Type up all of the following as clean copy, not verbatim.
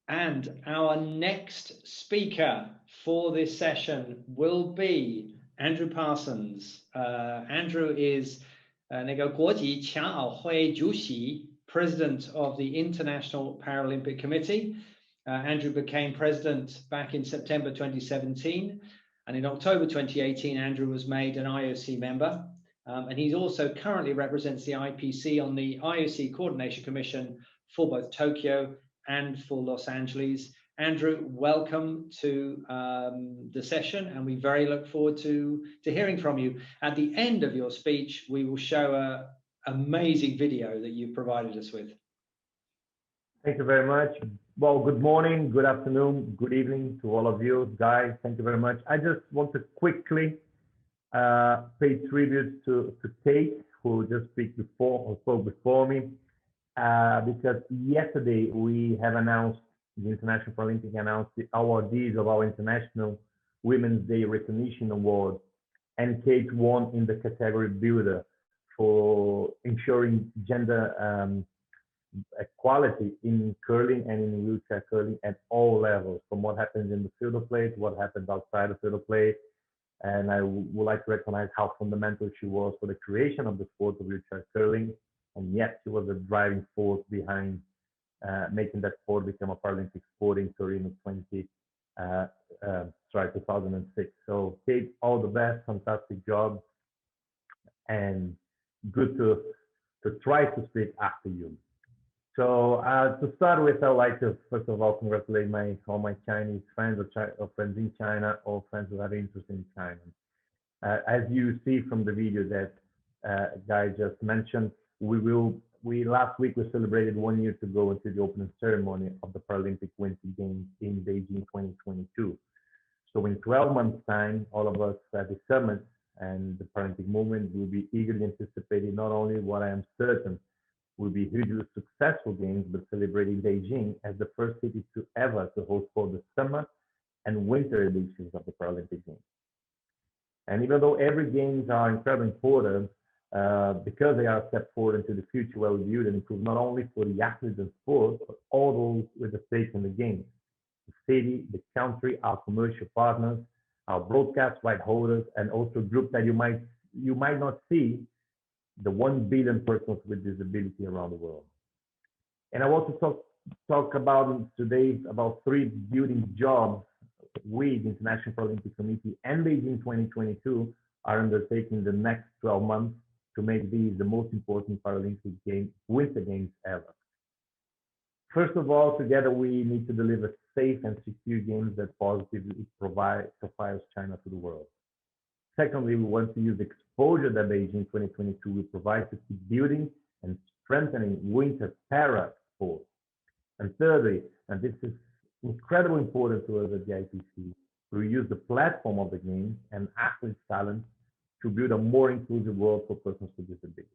And our next speaker for this session will be Andrew Parsons. Andrew is 那个国际残奥会主席, President of the International Paralympic Committee. Andrew became president back in September 2017, and in October 2018, Andrew was made an IOC member. And he also currently represents the IPC on the IOC Coordination Commission for both Tokyo and for Los Angeles. Andrew, welcome to the session, and we very look forward to hearing from you. At the end of your speech, we will show an amazing video that you provided us with. Thank you very much. Well, good morning, good afternoon, good evening to all of you guys. Thank you very much. I just want to quickly pay tribute to Kate, who just spoke before me, because yesterday we have announced, the International Paralympic announced the awardees of our International Women's Day Recognition Award, and Kate won in the category Builder for ensuring gender equality in curling and in wheelchair curling at all levels, from what happens in the field of play to what happens outside the field of play. And I would like to recognize how fundamental she was for the creation of the sport of wheelchair curling, and yet she was a driving force behind making that sport become a Paralympic sport in Torino 2006. So Kate, all the best, fantastic job, and good to try to speak after you. So to start with, I'd like to first of all congratulate all my Chinese friends or friends in China, or friends who have interest in China. As you see from the video that Guy just mentioned, last week we celebrated 1 year to go into the opening ceremony of the Paralympic Winter Games in Beijing 2022. So in 12 months' time, all of us at the summit and the Paralympic movement will be eagerly anticipating not only what I am certain will be hugely successful games, but celebrating Beijing as the first city ever to host both the summer and winter editions of the Paralympic Games. And even though every games are incredibly important, because they are a step forward into the future, well viewed and improved not only for the athletes and sport, but all those with a stake in the games, the city, the country, our commercial partners, our broadcast right holders, and also groups that you might not see, the 1 billion persons with disability around the world. And I want to talk about today about 3 building jobs we, the International Paralympic Committee and Beijing 2022, are undertaking the next 12 months to make these the most important Paralympic Winter Games ever. First of all, together we need to deliver safe and secure games that positively profiles China to the world. Secondly, we want to use the exposure that Beijing 2022 will provide to keep building and strengthening winter para sports. And thirdly, and this is incredibly important to us at the IPC, we use the platform of the games and athletes' talent to build a more inclusive world for persons with disabilities.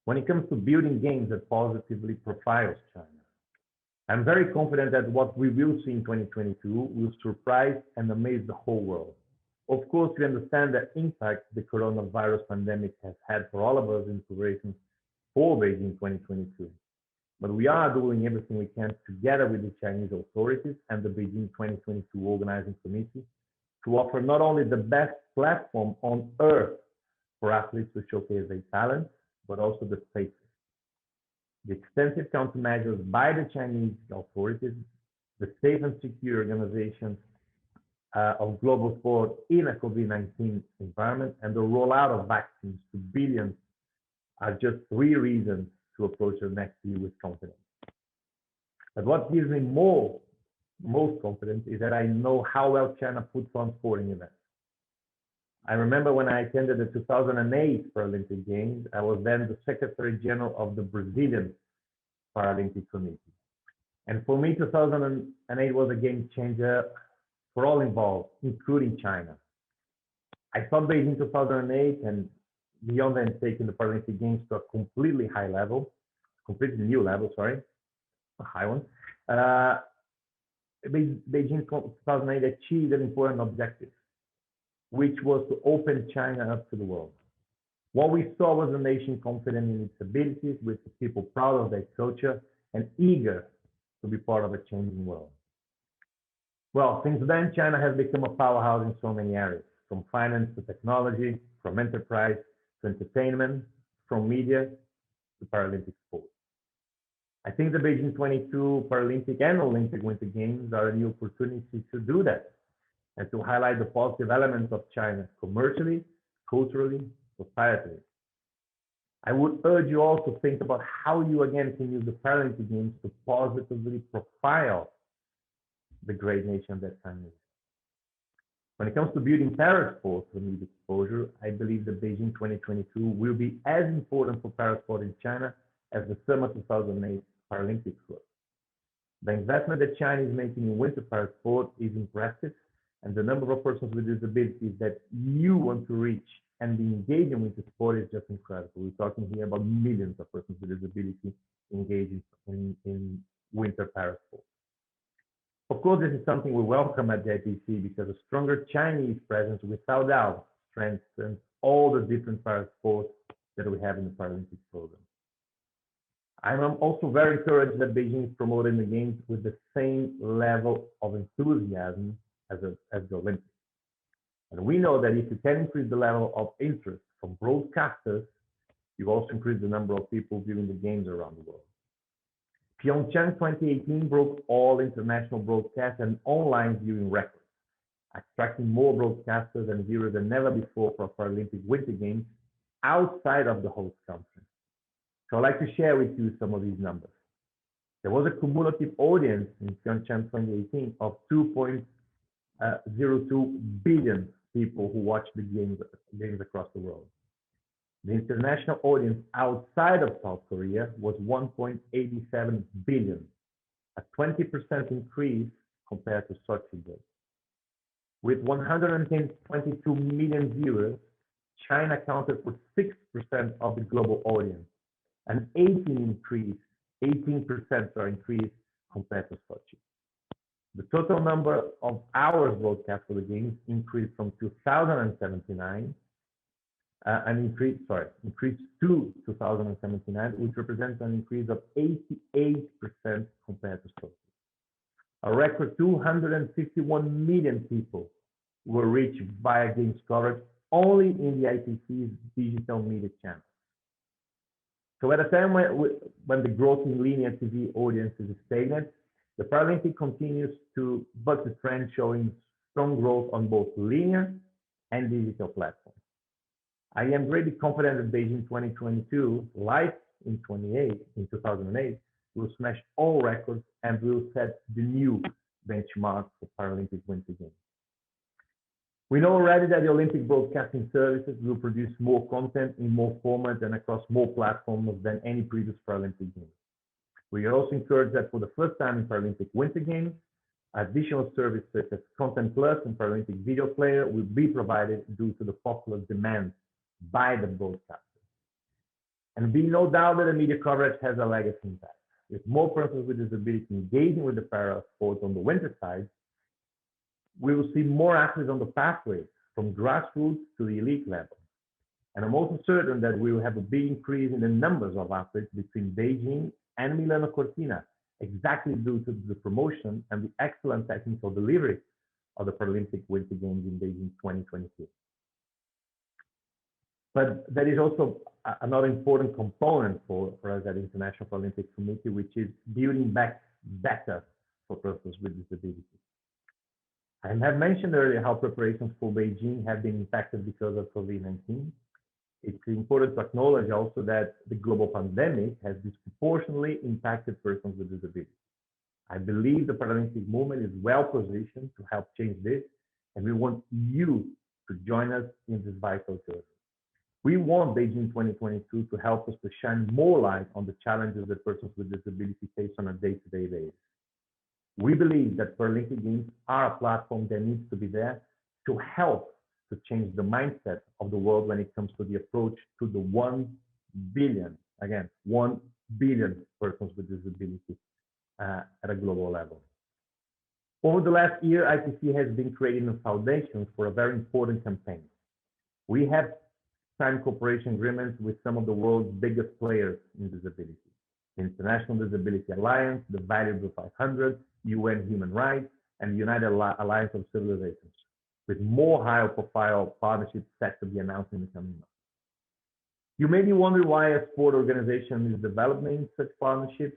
When it comes to building games that positively profiles China, I'm very confident that what we will see in 2022 will surprise and amaze the whole world. Of course, we understand the impact the coronavirus pandemic has had for all of us in preparation for Beijing 2022. But we are doing everything we can together with the Chinese authorities and the Beijing 2022 organizing committee to offer not only the best platform on earth for athletes to showcase their talents, but also the safest. The extensive countermeasures by the Chinese authorities, the safe and secure organization of global sport in a COVID-19 environment, and the rollout of vaccines to billions are just 3 reasons to approach the next year with confidence. But what gives me most confidence is that I know how well China puts on sporting events. I remember when I attended the 2008 Paralympic Games, I was then the Secretary General of the Brazilian Paralympic Committee. And for me, 2008 was a game changer for all involved, including China. I saw Beijing 2008 and beyond then taking the Paralympic Games to a completely new level, a high one. Beijing 2008 achieved an important objective, which was to open China up to the world. What we saw was a nation confident in its abilities, with people proud of their culture and eager to be part of a changing world. Well, since then, China has become a powerhouse in so many areas, from finance to technology, from enterprise to entertainment, from media to Paralympic sports. I think the Beijing 22 Paralympic and Olympic Winter Games are a new opportunity to do that and to highlight the positive elements of China commercially, culturally, societally. I would urge you all to think about how you again can use the Paralympic Games to positively profile the great nation that China is. When it comes to building parasports for media exposure, I believe the Beijing 2022 will be as important for parasport in China as the summer 2008 Paralympics was. The investment that China is making in winter parasport is impressive, and the number of persons with disabilities that you want to reach and be engaged in winter sport is just incredible. We're talking here about millions of persons with disability engaged in winter parasport. Of course, this is something we welcome at the IPC because a stronger Chinese presence without doubt strengthens all the different parasports that we have in the Paralympic program. I'm also very encouraged that Beijing is promoting the Games with the same level of enthusiasm as the Olympics. And we know that if you can increase the level of interest from broadcasters, you also increase the number of people viewing the Games around the world. Pyeongchang 2018 broke all international broadcast and online viewing records, attracting more broadcasters and viewers than never before for Paralympic Winter Games outside of the host country. So I'd like to share with you some of these numbers. There was a cumulative audience in Pyeongchang 2018 of 2.02 billion people who watched the games across the world. The international audience outside of South Korea was 1.87 billion, a 20% increase compared to Sochi Games. With 122 million viewers, China accounted for 6% of the global audience, an 18% increase compared to Sochi. The total number of hours broadcast for the games increased from 2,079 increased to 2079, which represents an increase of 88% compared to Sochi. A record 251 million people were reached via games coverage only in the IPC's digital media channels. So at a time when the growth in linear TV audiences is stagnant, the Paralympic continues to buck the trend, showing strong growth on both linear and digital platforms. I am really confident that Beijing 2022, like in 2008, will smash all records and will set the new benchmark for Paralympic Winter Games. We know already that the Olympic broadcasting services will produce more content in more formats and across more platforms than any previous Paralympic Games. We are also encouraged that for the first time in Paralympic Winter Games, additional services such as Content Plus and Paralympic Video Player will be provided due to the popular demand by the broadcasters. And be no doubt that the media coverage has a legacy impact. With more persons with disability engaging with the para sports on the winter side, we will see more athletes on the pathway from grassroots to the elite level. And I'm also certain that we will have a big increase in the numbers of athletes between Beijing and Milano Cortina, exactly due to the promotion and the excellent technical delivery of the Paralympic Winter Games in Beijing 2022. But there is also another important component for us at the International Paralympic Committee, which is building back better for persons with disabilities. I have mentioned earlier how preparations for Beijing have been impacted because of COVID-19. It's important to acknowledge also that the global pandemic has disproportionately impacted persons with disabilities. I believe the Paralympic movement is well positioned to help change this, and we want you to join us in this vital journey. We want Beijing 2022 to help us to shine more light on the challenges that persons with disability face on a day-to-day basis. We believe that Paralympic Games are a platform that needs to be there to help to change the mindset of the world when it comes to the approach to the 1 billion, again, 1 billion persons with disability at a global level. Over the last year, IPC has been creating a foundation for a very important campaign. We have signed cooperation agreements with some of the world's biggest players in disability. the International Disability Alliance, the Valuable 500, UN Human Rights, and the United Alliance of Civilizations, with more high-profile partnerships set to be announced in the coming months. You may be wondering why a sport organization is developing such partnerships.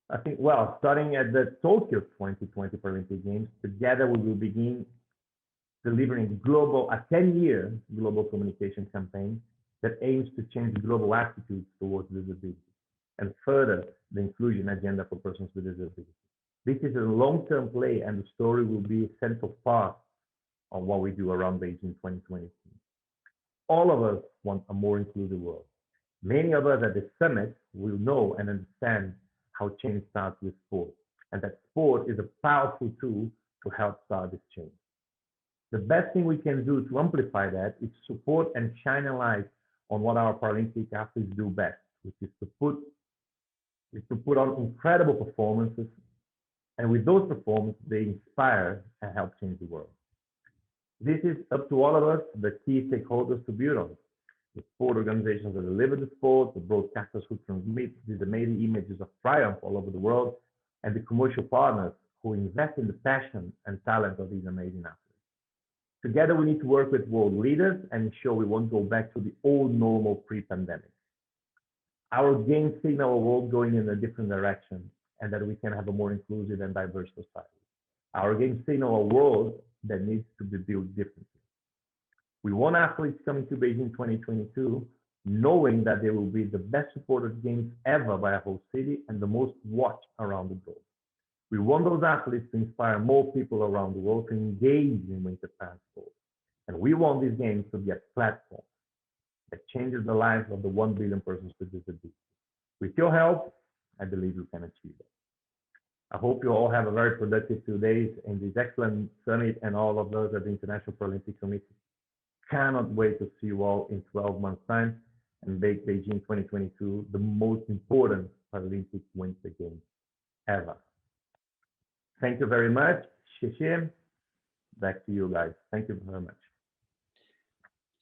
I think, well, starting at the Tokyo 2020 Paralympic Games, together we will begin delivering a 10-year global communication campaign that aims to change global attitudes towards disability and further the inclusion agenda for persons with disability. This is a long-term play, and the story will be a central part of what we do around Beijing 2022. All of us want a more inclusive world. Many of us at the summit will know and understand how change starts with sport, and that sport is a powerful tool to help start this change. The best thing we can do to amplify that is support and shine a light on what our Paralympic athletes do best, which is to put on incredible performances, and with those performances, they inspire and help change the world. This is up to all of us, the key stakeholders, to build on. The sport organizations that deliver the sport, the broadcasters who transmit these amazing images of triumph all over the world, and the commercial partners who invest in the passion and talent of these amazing athletes. Together, we need to work with world leaders and ensure we won't go back to the old normal pre-pandemic. Our games signal a world going in a different direction, and that we can have a more inclusive and diverse society. Our games signal a world that needs to be built differently. We want athletes coming to Beijing 2022 knowing that they will be the best supported games ever by a whole city and the most watched around the globe. We want those athletes to inspire more people around the world to engage in winter sport. And we want these games to be a platform that changes the lives of the 1 billion persons with disabilities. With your help, I believe we can achieve it. I hope you all have a very productive 2 days in this excellent summit, and all of those at the International Paralympic Committee cannot wait to see you all in 12 months' time and make Beijing 2022 the most important Paralympic Winter Games ever. Thank you very much. 谢谢. Back to you guys. Thank you very much.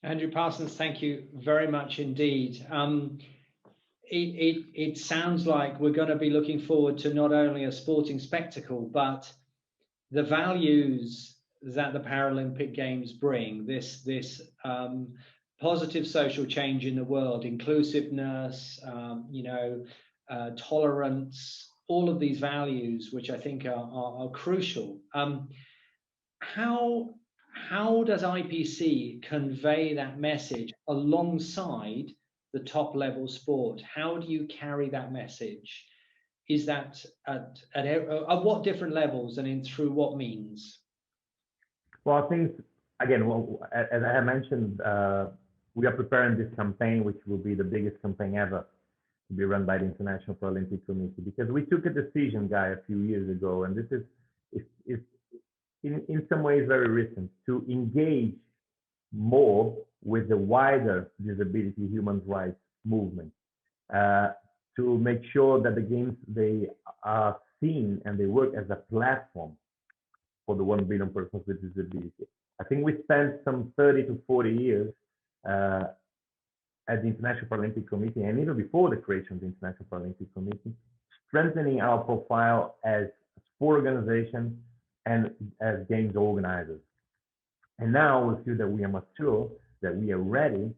Andrew Parsons, thank you very much indeed. It sounds like we're going to be looking forward to not only a sporting spectacle, but the values that the Paralympic Games bring, this positive social change in the world, inclusive,ness, tolerance, all of these values, which I think are crucial. How does IPC convey that message alongside the top level sport? How do you carry that message? Is that at what different levels and through what means? Well, I think, again, as I have mentioned, we are preparing this campaign, which will be the biggest campaign ever to be run by the International Paralympic Committee, because we took a decision, Guy, a few years ago, and this is in some ways very recent, to engage more with the wider disability human rights movement, to make sure that the games, they are seen and they work as a platform for the 1 billion persons with disability. I think we spent some 30 to 40 years at the International Paralympic Committee, and even before the creation of the International Paralympic Committee, strengthening our profile as a sport organization and as games organizers. And now we feel that we are mature, that we are ready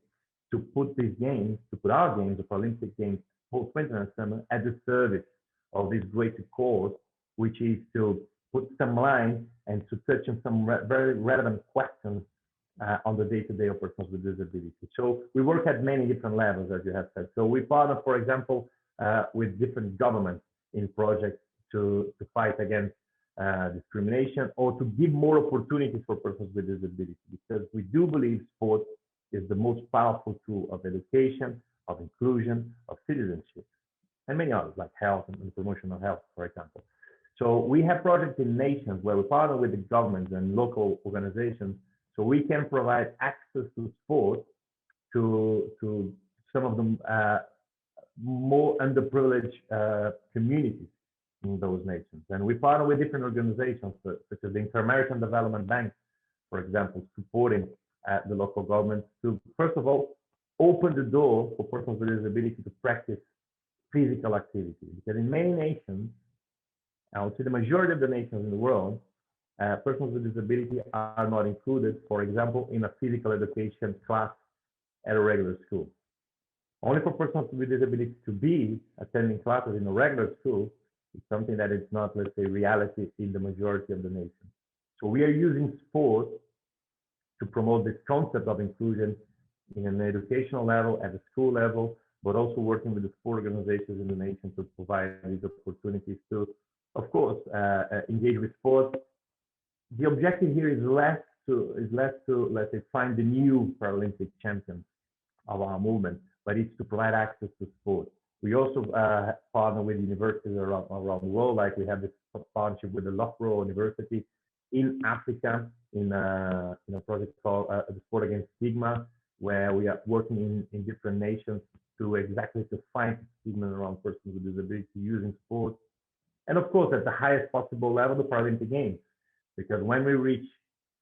to put these games, to put our games, the Paralympic Games, both winter and summer, at the service of this greater cause, which is to put some line and to touch on some very relevant questions on the day-to-day of persons with disability. So we work at many different levels, as you have said. So we partner, for example, with different governments in projects to fight against discrimination, or to give more opportunities for persons with disability, because we do believe sport is the most powerful tool of education, of inclusion, of citizenship, and many others like health and promotion of health, for example. So we have projects in nations where we partner with the governments and local organizations, so we can provide access to sport to some of the more underprivileged communities in those nations. And we partner with different organizations, such as the Inter-American Development Bank, for example, supporting the local governments to, first of all, open the door for persons with disability to practice physical activity. Because in many nations, I would say the majority of the nations in the world, persons with disability are not included, for example, in a physical education class at a regular school. Only for persons with disabilities to be attending classes in a regular school is something that is not, let's say, reality in the majority of the nation. So we are using sport to promote this concept of inclusion in an educational level, at the school level, but also working with the sport organizations in the nation to provide these opportunities to, of course, engage with sport. The objective here is less to let's say find the new Paralympic champions of our movement, but it's to provide access to sport. We also partner with universities around the world, like we have this partnership with the Loughborough University in Africa in a project called the Sport Against Stigma, where we are working in different nations to fight stigma around persons with disability using sport. And of course, at the highest possible level, the Paralympic Games, because when we reach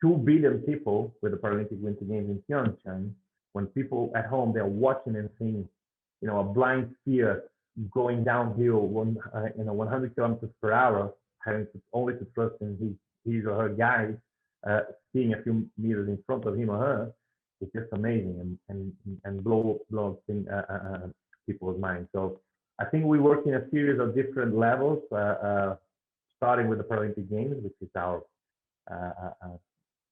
2 billion people with the Paralympic Winter Games in Pyeongchang, when people at home they're watching and seeing, a blind skier going downhill 100 kilometers per hour, having only to trust in his or her guide skiing a few meters in front of him or her, it's just amazing and blow people's minds. So I think we work in a series of different levels, starting with the Paralympic Games, which is our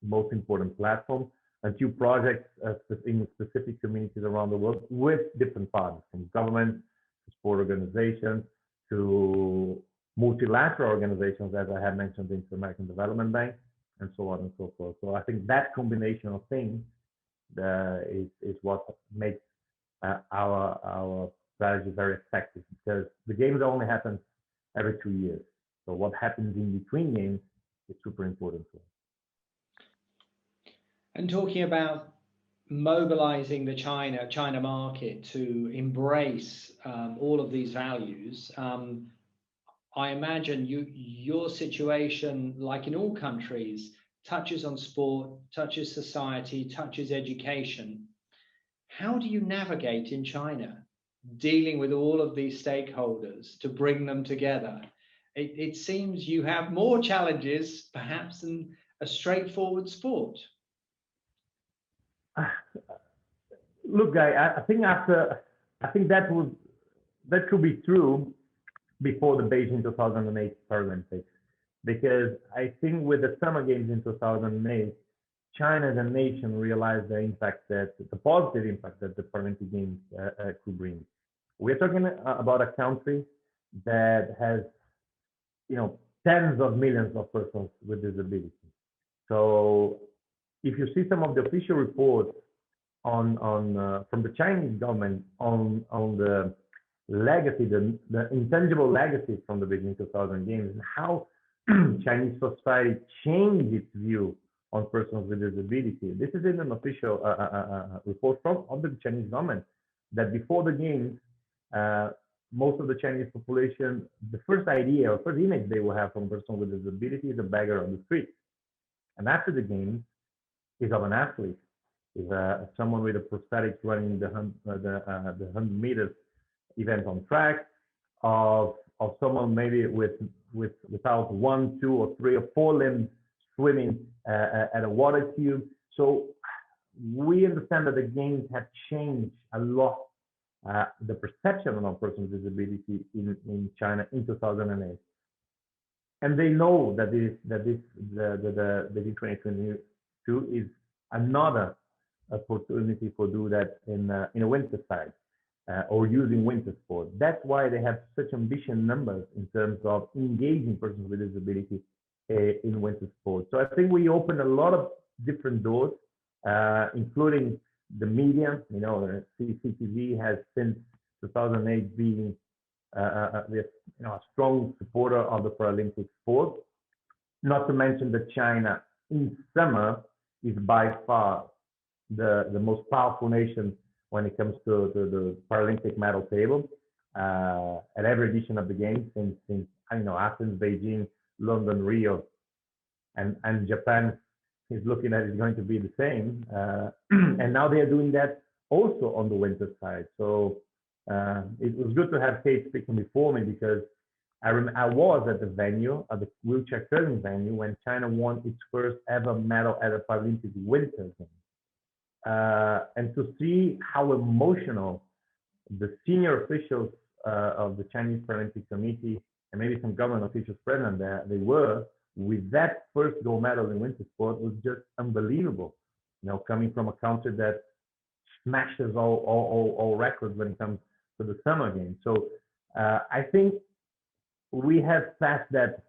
most important platform, and 2 projects in specific communities around the world with different partners, from government to sport organizations to multilateral organizations, as I have mentioned, the Inter-American Development Bank, and so on and so forth. So I think that combination of things is what makes our strategy very effective, because the games only happen every 2 years. So what happens in between games is super important for us. And talking about mobilizing the China market to embrace all of these values, I imagine your situation, like in all countries, touches on sport, touches society, touches education. How do you navigate in China, dealing with all of these stakeholders to bring them together? It seems you have more challenges, perhaps, than a straightforward sport. Look, Guy, I think that could be true before the Beijing 2008 Paralympics, because I think with the Summer Games in 2008, China as a nation realized the positive impact that the Paralympic Games could bring. We're talking about a country that has, tens of millions of persons with disabilities. So if you see some of the official reports from the Chinese government on the legacy, the intangible legacy from the Beijing 2000 Games, and how Chinese society changed its view on persons with disability. This is in an official report of the Chinese government, that before the Games, most of the Chinese population, the first idea or first image they will have from a person with disability is a beggar on the street. And after the Games, is of an athlete, is someone with a prosthetic running the 100 meters event on track, of someone maybe without 1, 2, or 3 or 4 limbs swimming at a water tube. So we understand that the Games have changed a lot the perception of a person with disability in China in 2008, and they know that the 2022 is another opportunity for do that in a winter side or using winter sport. That's why they have such ambitious numbers in terms of engaging persons with disability in winter sport. So I think we opened a lot of different doors, including the media. CCTV has since 2008 been a strong supporter of the Paralympic sport. Not to mention that China in summer is by far the most powerful nation when it comes to the Paralympic medal table. At every edition of the Games since Athens, Beijing, London, Rio, and Japan is looking at it's going to be the same. And now they are doing that also on the winter side. So It was good to have Kate speaking before me because I was at the venue, at the wheelchair curling venue, when China won its first ever medal at the Paralympic Winter Games. And to see how emotional the senior officials of the Chinese Paralympic Committee and maybe some government officials present there, they were with that first gold medal in winter sport was just unbelievable. You know, coming from a country that smashes all records when it comes to the summer games. So I think we have passed that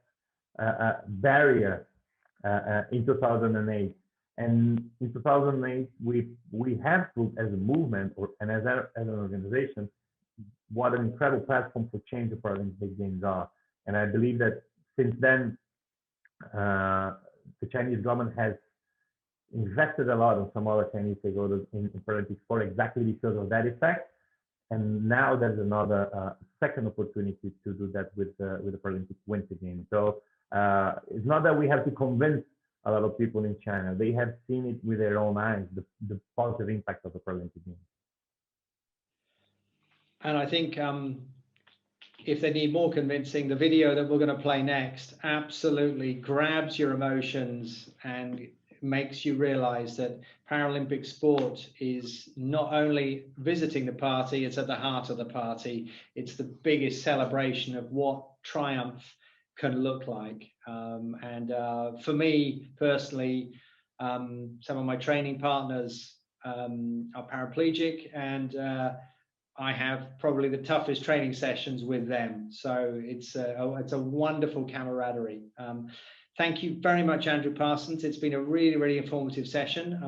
barrier in 2008. And in 2008, we have proved as a movement and as an organization what an incredible platform for change the Paralympic Games are. And I believe that since then, the Chinese government has invested a lot in some other Chinese stakeholders in Paralympic sport exactly because of that effect. And now there's another second opportunity to do that with the Paralympic Winter Games. So it's not that we have to convince a lot of people in China. They have seen it with their own eyes, the positive impact of the Paralympic Games. And I think if they need more convincing, the video that we're going to play next absolutely grabs your emotions and makes you realize that Paralympic sport is not only visiting the party, it's at the heart of the party. It's the biggest celebration of what triumph can look like. For me personally, some of my training partners are paraplegic, and I have probably the toughest training sessions with them. So it's a wonderful camaraderie. Thank you very much, Andrew Parsons. It's been a really, really informative session.